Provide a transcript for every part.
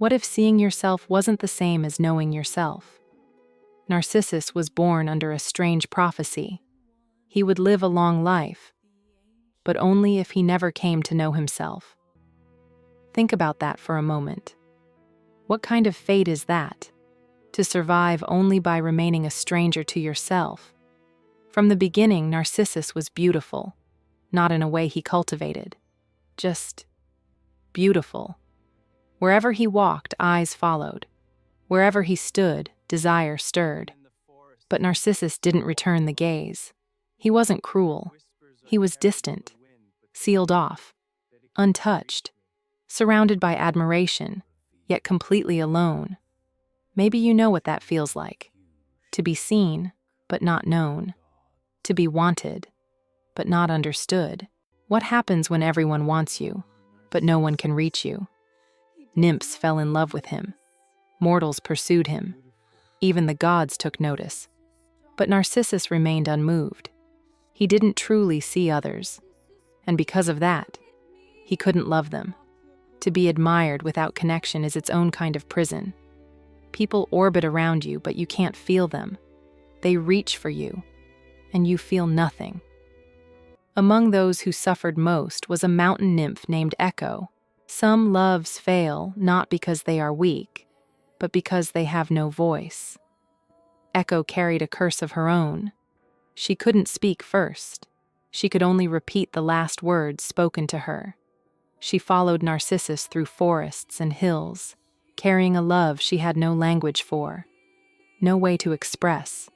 What if seeing yourself wasn't the same as knowing yourself? Narcissus was born under a strange prophecy. He would live a long life, but only if he never came to know himself. Think about that for a moment. What kind of fate is that? To survive only by remaining a stranger to yourself. From the beginning, Narcissus was beautiful, not in a way he cultivated. Just beautiful. Wherever he walked, eyes followed. Wherever he stood, desire stirred. But Narcissus didn't return the gaze. He wasn't cruel. He was distant, sealed off, untouched, surrounded by admiration, yet completely alone. Maybe you know what that feels like. To be seen, but not known. To be wanted, but not understood. What happens when everyone wants you, but no one can reach you? Nymphs fell in love with him. Mortals pursued him. Even the gods took notice. But Narcissus remained unmoved. He didn't truly see others. And because of that, he couldn't love them. To be admired without connection is its own kind of prison. People orbit around you, but you can't feel them. They reach for you, and you feel nothing. Among those who suffered most was a mountain nymph named Echo. Some loves fail not because they are weak, but because they have no voice. Echo carried a curse of her own. She couldn't speak first. She could only repeat the last words spoken to her. She followed Narcissus through forests and hills, carrying a love she had no language for, no way to express,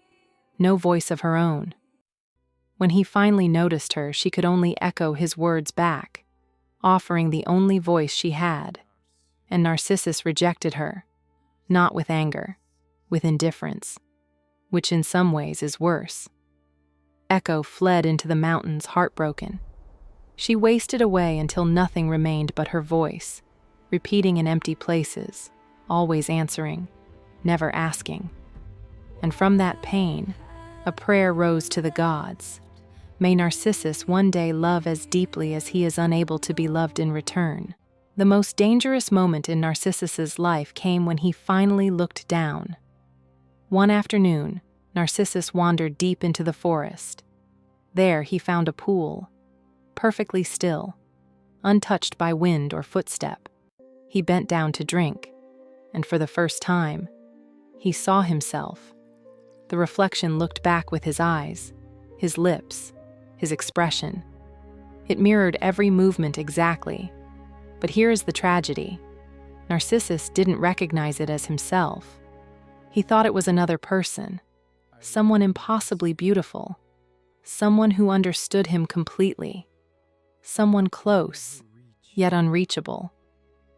no voice of her own. When he finally noticed her, she could only echo his words back, offering the only voice she had. And Narcissus rejected her, not with anger, with indifference, which in some ways is worse. Echo fled into the mountains heartbroken. She wasted away until nothing remained but her voice, repeating in empty places, always answering, never asking. And from that pain, a prayer rose to the gods. May Narcissus one day love as deeply as he is unable to be loved in return. The most dangerous moment in Narcissus's life came when he finally looked down. One afternoon, Narcissus wandered deep into the forest. There he found a pool, perfectly still, untouched by wind or footstep. He bent down to drink, and for the first time, he saw himself. The reflection looked back with his eyes, his lips, his expression. It mirrored every movement exactly. But here is the tragedy. Narcissus didn't recognize it as himself. He thought it was another person, someone impossibly beautiful, someone who understood him completely, someone close, yet unreachable.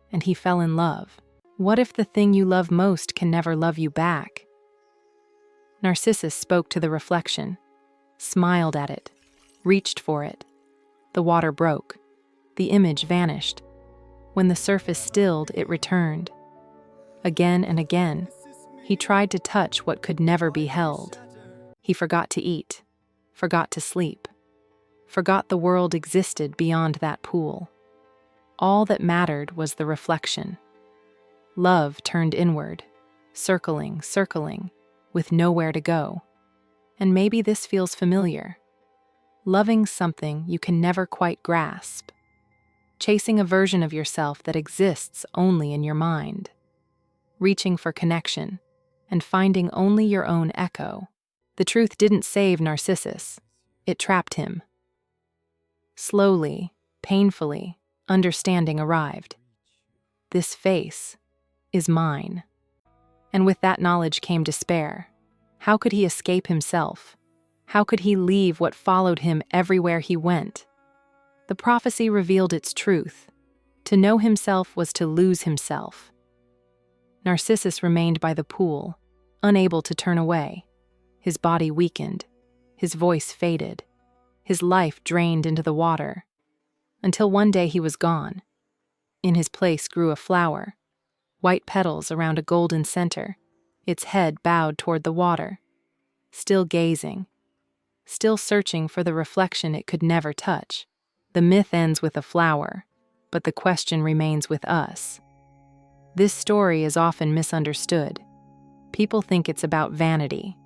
And he fell in love. What if the thing you love most can never love you back? Narcissus spoke to the reflection, smiled at it, reached for it. The water broke. The image vanished. When the surface stilled, it returned. Again and again, he tried to touch what could never be held. He forgot to eat, forgot to sleep, forgot the world existed beyond that pool. All that mattered was the reflection. Love turned inward, circling, with nowhere to go. And maybe this feels familiar. Loving something you can never quite grasp. Chasing a version of yourself that exists only in your mind. Reaching for connection and finding only your own echo. The truth didn't save Narcissus. It trapped him. Slowly, painfully, understanding arrived. This face is mine. And with that knowledge came despair. How could he escape himself? How could he leave what followed him everywhere he went? The prophecy revealed its truth. To know himself was to lose himself. Narcissus remained by the pool, unable to turn away. His body weakened, his voice faded, his life drained into the water, until one day he was gone. In his place grew a flower, white petals around a golden center, its head bowed toward the water, still gazing, still searching for the reflection it could never touch. The myth ends with a flower, but the question remains with us. This story is often misunderstood. People think it's about vanity,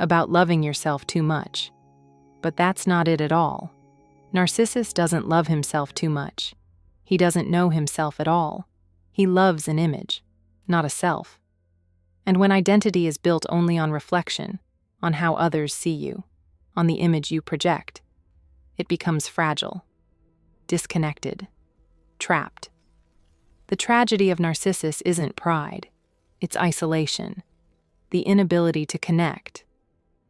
about loving yourself too much. But that's not it at all. Narcissus doesn't love himself too much. He doesn't know himself at all. He loves an image, not a self. And when identity is built only on reflection, on how others see you, on the image you project, it becomes fragile, disconnected, trapped. The tragedy of Narcissus isn't pride, it's isolation, the inability to connect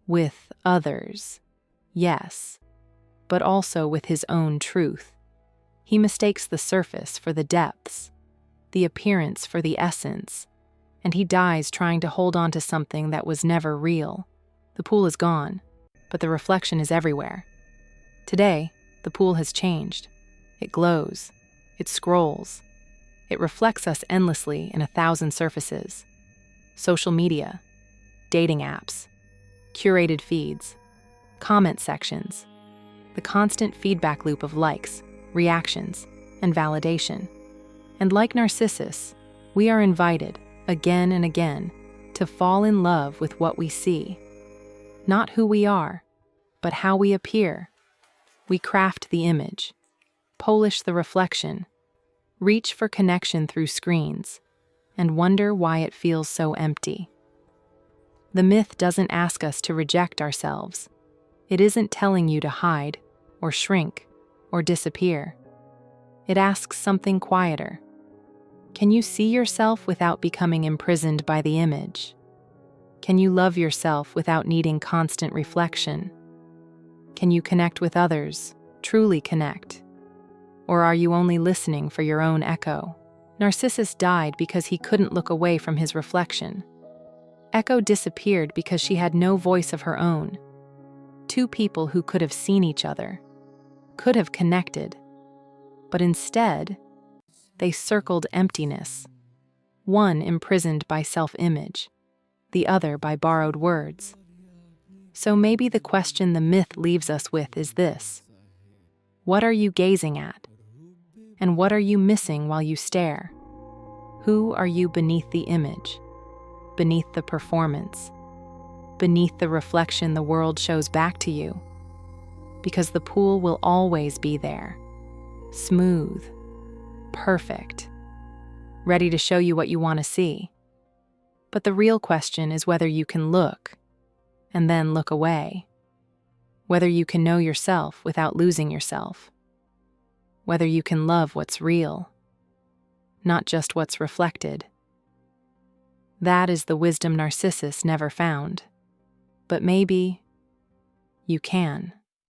with others, yes, but also with his own truth. He mistakes the surface for the depths, the appearance for the essence, and he dies trying to hold on to something that was never real. The pool is gone, but the reflection is everywhere. Today, the pool has changed. It glows. It scrolls. It reflects us endlessly in 1,000 surfaces. Social media, dating apps, curated feeds, comment sections, the constant feedback loop of likes, reactions, and validation. And like Narcissus, we are invited, again and again, to fall in love with what we see. Not who we are, but how we appear. We craft the image, polish the reflection, reach for connection through screens, and wonder why it feels so empty. The myth doesn't ask us to reject ourselves. It isn't telling you to hide, or shrink, or disappear. It asks something quieter. Can you see yourself without becoming imprisoned by the image? Can you love yourself without needing constant reflection? Can you connect with others, truly connect? Or are you only listening for your own echo? Narcissus died because he couldn't look away from his reflection. Echo disappeared because she had no voice of her own. Two people who could have seen each other, could have connected, but instead, they circled emptiness, one imprisoned by self-image, the other by borrowed words. So maybe the question the myth leaves us with is this: what are you gazing at? And what are you missing while you stare? Who are you beneath the image, beneath the performance, beneath the reflection the world shows back to you? Because the pool will always be there, smooth, perfect, ready to show you what you want to see. But the real question is whether you can look and then look away, whether you can know yourself without losing yourself, whether you can love what's real, not just what's reflected. That is the wisdom Narcissus never found. But maybe you can.